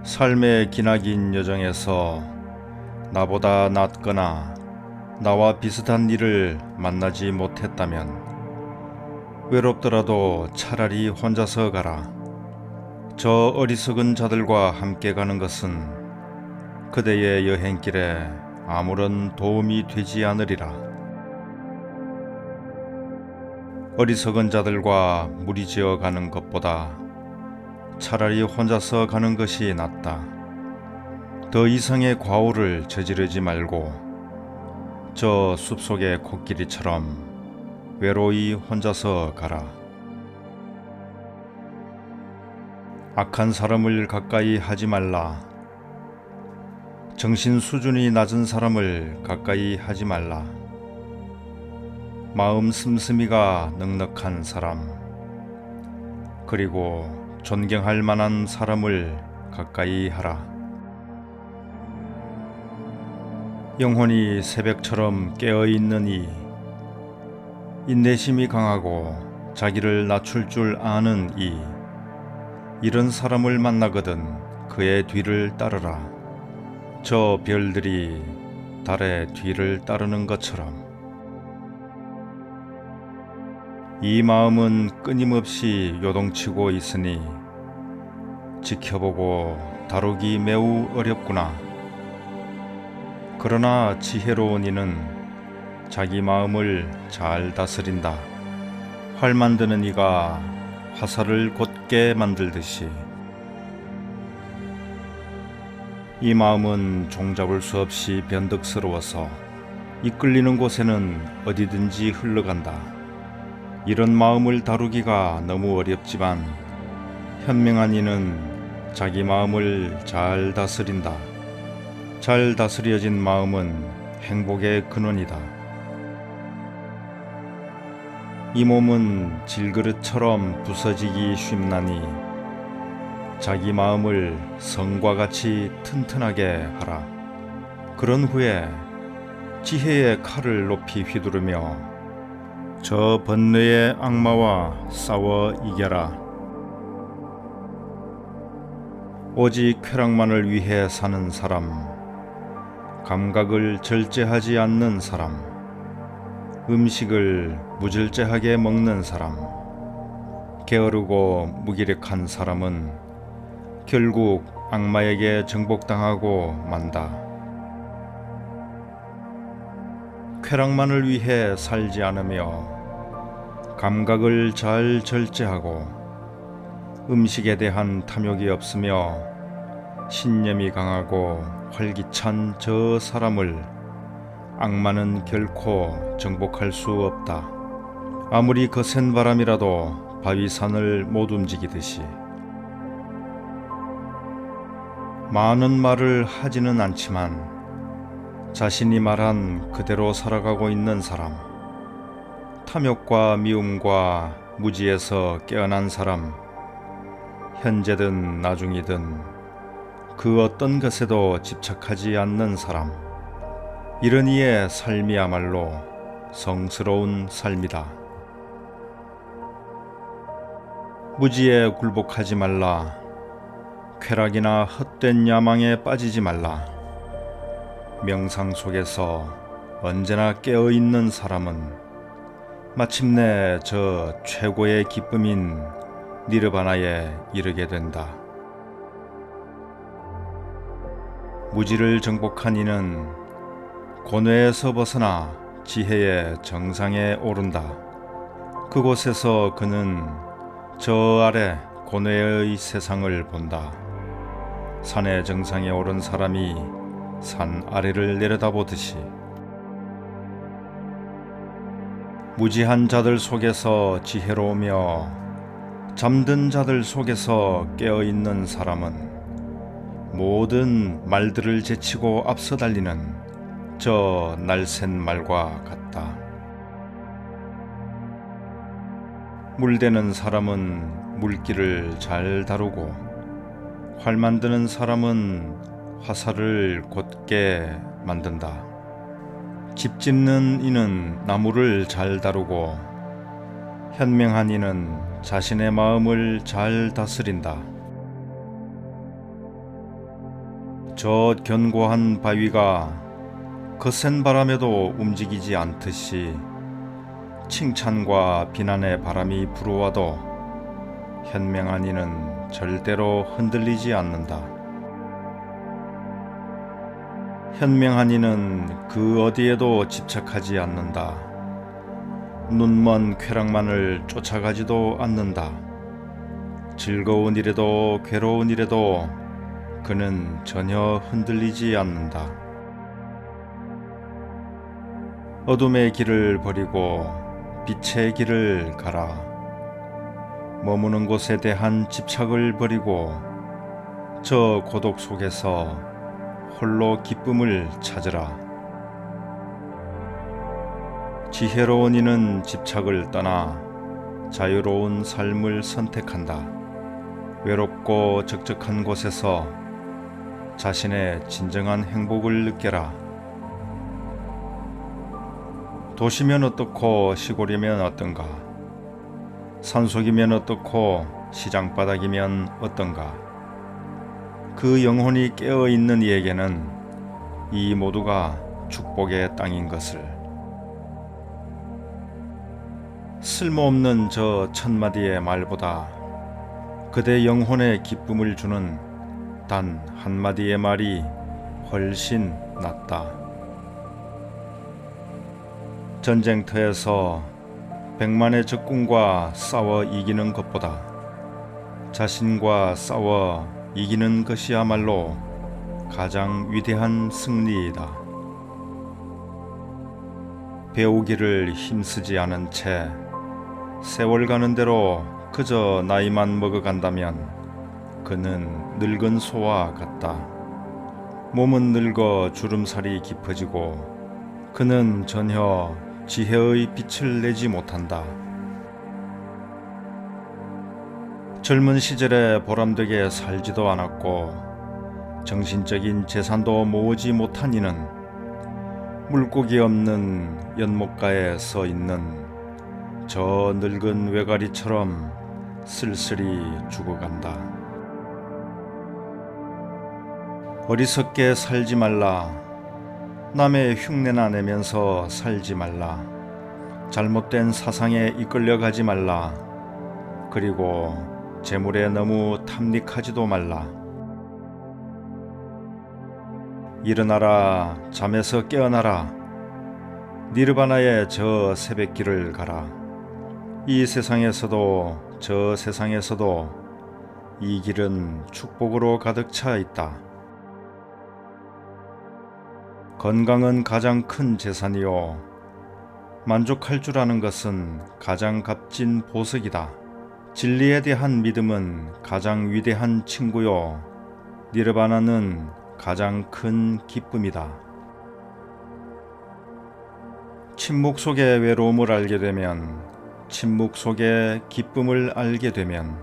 삶의 기나긴 여정에서 나보다 낫거나 나와 비슷한 일을 만나지 못했다면 외롭더라도 차라리 혼자서 가라. 저 어리석은 자들과 함께 가는 것은 그대의 여행길에 아무런 도움이 되지 않으리라. 어리석은 자들과 무리지어 가는 것보다 차라리 혼자서 가는 것이 낫다. 더 이상의 과오를 저지르지 말고 저 숲속의 코끼리처럼 외로이 혼자서 가라. 악한 사람을 가까이 하지 말라. 정신 수준이 낮은 사람을 가까이 하지 말라. 마음 씀씀이가 넉넉한 사람, 그리고 존경할 만한 사람을 가까이 하라. 영혼이 새벽처럼 깨어있는 인내심이 강하고 자기를 낮출 줄 아는 이런 사람을 만나거든 그의 뒤를 따르라. 저 별들이 달의 뒤를 따르는 것처럼. 이 마음은 끊임없이 요동치고 있으니 지켜보고 다루기 매우 어렵구나. 그러나 지혜로운 이는 자기 마음을 잘 다스린다. 활 만드는 이가 화살을 곧게 만들듯이 이 마음은 종잡을 수 없이 변덕스러워서 이끌리는 곳에는 어디든지 흘러간다. 이런 마음을 다루기가 너무 어렵지만 현명한 이는 자기 마음을 잘 다스린다. 잘 다스려진 마음은 행복의 근원이다. 이 몸은 질그릇처럼 부서지기 쉽나니 자기 마음을 성과 같이 튼튼하게 하라. 그런 후에 지혜의 칼을 높이 휘두르며 저 번뇌의 악마와 싸워 이겨라. 오직 쾌락만을 위해 사는 사람, 감각을 절제하지 않는 사람, 음식을 무절제하게 먹는 사람, 게으르고 무기력한 사람은 결국 악마에게 정복당하고 만다. 쾌락만을 위해 살지 않으며 감각을 잘 절제하고 음식에 대한 탐욕이 없으며 신념이 강하고 활기찬 저 사람을 악마는 결코 정복할 수 없다. 아무리 거센 바람이라도 바위산을 못 움직이듯이. 많은 말을 하지는 않지만 자신이 말한 그대로 살아가고 있는 사람, 탐욕과 미움과 무지에서 깨어난 사람, 현재든 나중이든 그 어떤 것에도 집착하지 않는 사람, 이런 이의 삶이야말로 성스러운 삶이다. 무지에 굴복하지 말라. 쾌락이나 헛된 야망에 빠지지 말라. 명상 속에서 언제나 깨어있는 사람은 마침내 저 최고의 기쁨인 니르바나에 이르게 된다. 무지를 정복한 이는 고뇌에서 벗어나 지혜의 정상에 오른다. 그곳에서 그는 저 아래 고뇌의 세상을 본다. 산의 정상에 오른 사람이 산 아래를 내려다보듯이. 무지한 자들 속에서 지혜로우며 잠든 자들 속에서 깨어있는 사람은 모든 말들을 제치고 앞서 달리는 저 날쌘 말과 같다. 물대는 사람은 물길을 잘 다루고 활 만드는 사람은 화살을 곧게 만든다. 집 짓는 이는 나무를 잘 다루고 현명한 이는 자신의 마음을 잘 다스린다. 저 견고한 바위가 거센 바람에도 움직이지 않듯이 칭찬과 비난의 바람이 불어와도 현명한 이는 절대로 흔들리지 않는다. 현명한 이는 그 어디에도 집착하지 않는다. 눈먼 쾌락만을 쫓아가지도 않는다. 즐거운 일에도 괴로운 일에도 그는 전혀 흔들리지 않는다. 어둠의 길을 버리고 빛의 길을 가라. 머무는 곳에 대한 집착을 버리고 저 고독 속에서 홀로 기쁨을 찾으라. 지혜로운 이는 집착을 떠나 자유로운 삶을 선택한다. 외롭고 적적한 곳에서 자신의 진정한 행복을 느껴라. 도시면 어떻고 시골이면 어떤가? 산속이면 어떻고 시장바닥이면 어떤가? 그 영혼이 깨어있는 이에게는 이 모두가 축복의 땅인 것을. 쓸모없는 저 천마디의 말보다 그대 영혼에 기쁨을 주는 단 한마디의 말이 훨씬 낫다. 전쟁터에서 100만의 적군과 싸워 이기는 것보다 자신과 싸워 이기는 것이야말로 가장 위대한 승리이다. 배우기를 힘쓰지 않은 채 세월 가는 대로 그저 나이만 먹어간다면 그는 늙은 소와 같다. 몸은 늙어 주름살이 깊어지고 그는 전혀 지혜의 빛을 내지 못한다. 젊은 시절에 보람되게 살지도 않았고 정신적인 재산도 모으지 못한 이는 물고기 없는 연못가에 서 있는 저 늙은 외가리처럼 쓸쓸히 죽어간다. 어리석게 살지 말라. 남의 흉내나 내면서 살지 말라. 잘못된 사상에 이끌려가지 말라. 그리고 재물에 너무 탐닉하지도 말라. 일어나라. 잠에서 깨어나라. 니르바나의 저 새벽길을 가라. 이 세상에서도 저 세상에서도 이 길은 축복으로 가득 차 있다. 건강은 가장 큰 재산이요 만족할 줄 아는 것은 가장 값진 보석이다. 진리에 대한 믿음은 가장 위대한 친구요 니르바나는 가장 큰 기쁨이다. 침묵 속의 외로움을 알게 되면, 침묵 속의 기쁨을 알게 되면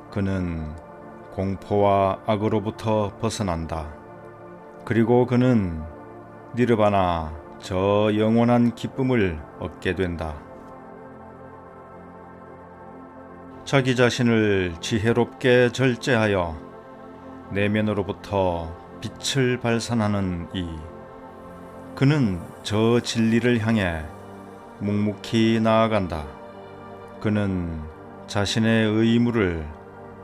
그는 공포와 악으로부터 벗어난다. 그리고 그는 니르바나, 저 영원한 기쁨을 얻게 된다. 자기 자신을 지혜롭게 절제하여 내면으로부터 빛을 발산하는 이, 그는 저 진리를 향해 묵묵히 나아간다. 그는 자신의 의무를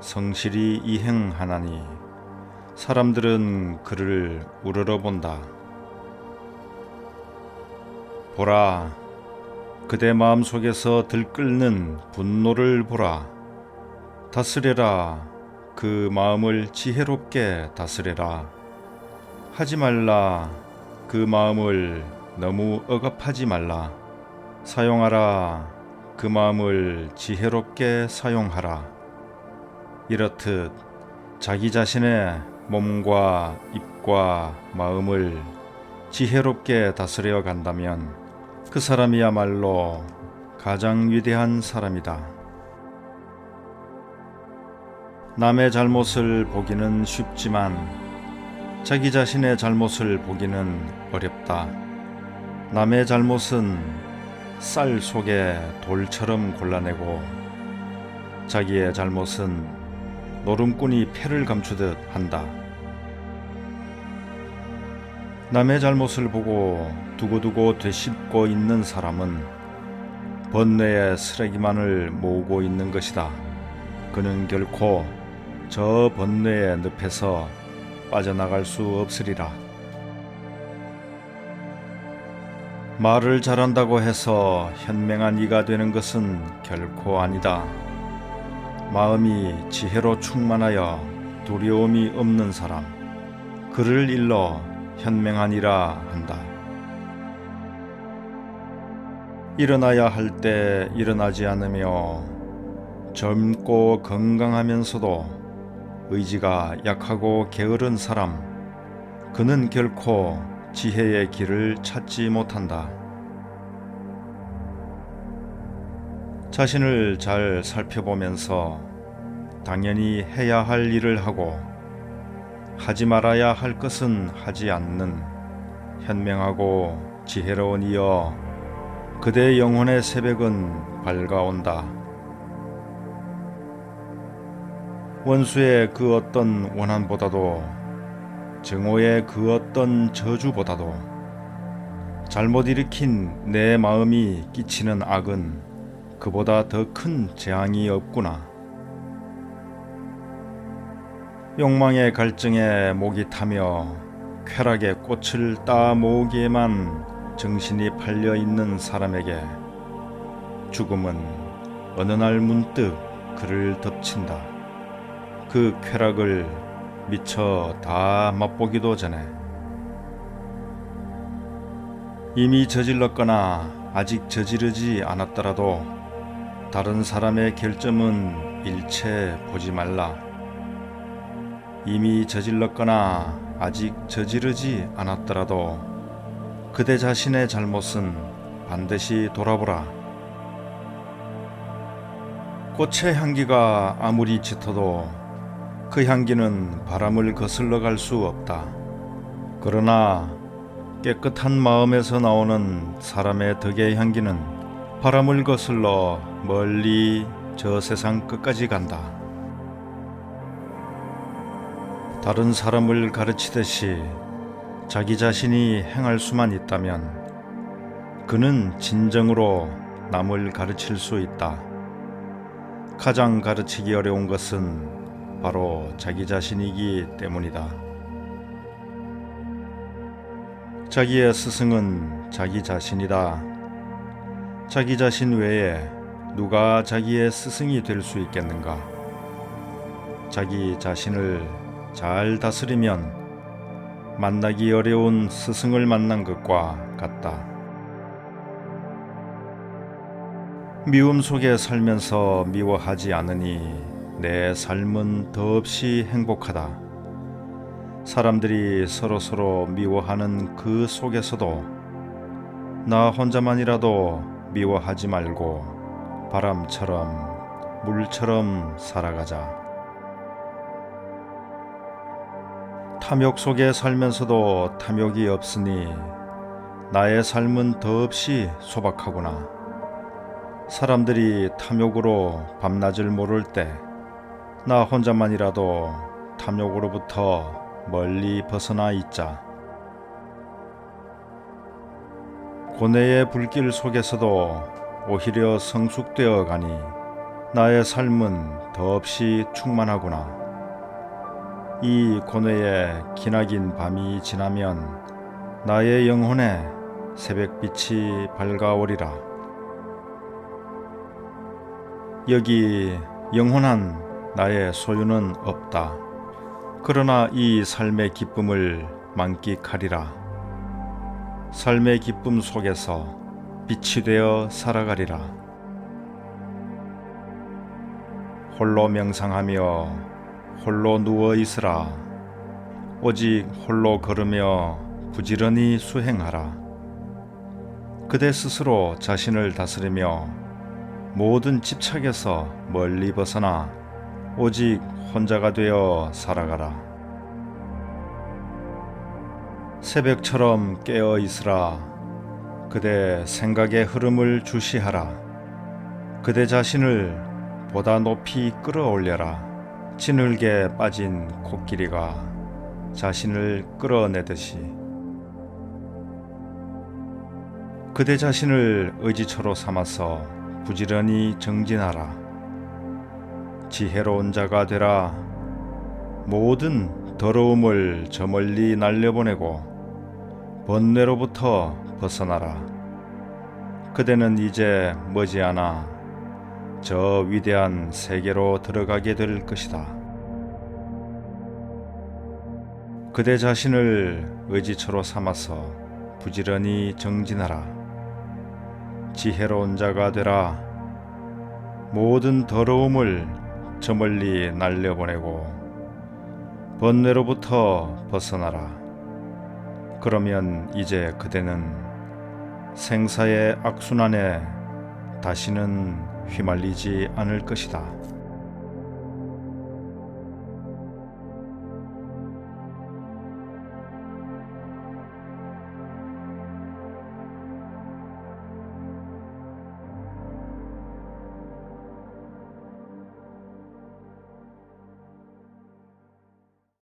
성실히 이행하나니 사람들은 그를 우러러본다. 보라, 그대 마음속에서 들끓는 분노를 보라. 다스려라. 그 마음을 지혜롭게 다스려라. 하지 말라. 그 마음을 너무 억압하지 말라. 사용하라. 그 마음을 지혜롭게 사용하라. 이렇듯 자기 자신의 몸과 입과 마음을 지혜롭게 다스려 간다면 그 사람이야말로 가장 위대한 사람이다. 남의 잘못을 보기는 쉽지만 자기 자신의 잘못을 보기는 어렵다. 남의 잘못은 쌀 속에 돌처럼 골라내고 자기의 잘못은 노름꾼이 패를 감추듯 한다. 남의 잘못을 보고 두고두고 되씹고 있는 사람은 번뇌의 쓰레기만을 모으고 있는 것이다. 그는 결코 저 번뇌의 늪에서 빠져나갈 수 없으리라. 말을 잘한다고 해서 현명한 이가 되는 것은 결코 아니다. 마음이 지혜로 충만하여 두려움이 없는 사람, 그를 일러 현명한 이라 한다. 일어나야 할 때 일어나지 않으며 젊고 건강하면서도 의지가 약하고 게으른 사람, 그는 결코 지혜의 길을 찾지 못한다. 자신을 잘 살펴보면서 당연히 해야 할 일을 하고 하지 말아야 할 것은 하지 않는 현명하고 지혜로운 이여, 그대 영혼의 새벽은 밝아온다. 원수의 그 어떤 원한보다도 증오의 그 어떤 저주보다도 잘못 일으킨 내 마음이 끼치는 악은 그보다 더 큰 재앙이 없구나. 욕망의 갈증에 목이 타며 쾌락의 꽃을 따 모으기에만 정신이 팔려 있는 사람에게 죽음은 어느 날 문득 그를 덮친다. 그 쾌락을 미처 다 맛보기도 전에. 이미 저질렀거나 아직 저지르지 않았더라도 다른 사람의 결점은 일체 보지 말라. 이미 저질렀거나 아직 저지르지 않았더라도 그대 자신의 잘못은 반드시 돌아보라. 꽃의 향기가 아무리 짙어도 그 향기는 바람을 거슬러 갈 수 없다. 그러나 깨끗한 마음에서 나오는 사람의 덕의 향기는 바람을 거슬러 멀리 저 세상 끝까지 간다. 다른 사람을 가르치듯이 자기 자신이 행할 수만 있다면 그는 진정으로 남을 가르칠 수 있다. 가장 가르치기 어려운 것은 바로 자기 자신이기 때문이다. 자기의 스승은 자기 자신이다. 자기 자신 외에 누가 자기의 스승이 될 수 있겠는가? 자기 자신을 잘 다스리면 만나기 어려운 스승을 만난 것과 같다. 미움 속에 살면서 미워하지 않으니 내 삶은 더없이 행복하다. 사람들이 서로서로 미워하는 그 속에서도 나 혼자만이라도 미워하지 말고 바람처럼 물처럼 살아가자. 탐욕 속에 살면서도 탐욕이 없으니 나의 삶은 더없이 소박하구나. 사람들이 탐욕으로 밤낮을 모를 때 나 혼자만이라도 탐욕으로부터 멀리 벗어나 있자. 고뇌의 불길 속에서도 오히려 성숙되어 가니 나의 삶은 더없이 충만하구나. 이 고뇌의 기나긴 밤이 지나면 나의 영혼에 새벽빛이 밝아오리라. 여기 영원한 나의 소유는 없다. 그러나 이 삶의 기쁨을 만끽하리라. 삶의 기쁨 속에서 빛이 되어 살아가리라. 홀로 명상하며 홀로 누워 있으라. 오직 홀로 걸으며 부지런히 수행하라. 그대 스스로 자신을 다스리며 모든 집착에서 멀리 벗어나 오직 혼자가 되어 살아가라. 새벽처럼 깨어 있으라. 그대 생각의 흐름을 주시하라. 그대 자신을 보다 높이 끌어올려라. 진흙에 빠진 코끼리가 자신을 끌어내듯이. 그대 자신을 의지처로 삼아서 부지런히 정진하라. 지혜로운 자가 되라. 모든 더러움을 저 멀리 날려보내고 번뇌로부터 벗어나라. 그대는 이제 머지않아 저 위대한 세계로 들어가게 될 것이다. 그대 자신을 의지처로 삼아서 부지런히 정진하라. 지혜로운 자가 되라. 모든 더러움을 저 멀리 날려보내고 번뇌로부터 벗어나라. 그러면 이제 그대는 생사의 악순환에 다시는 휘말리지 않을 것이다.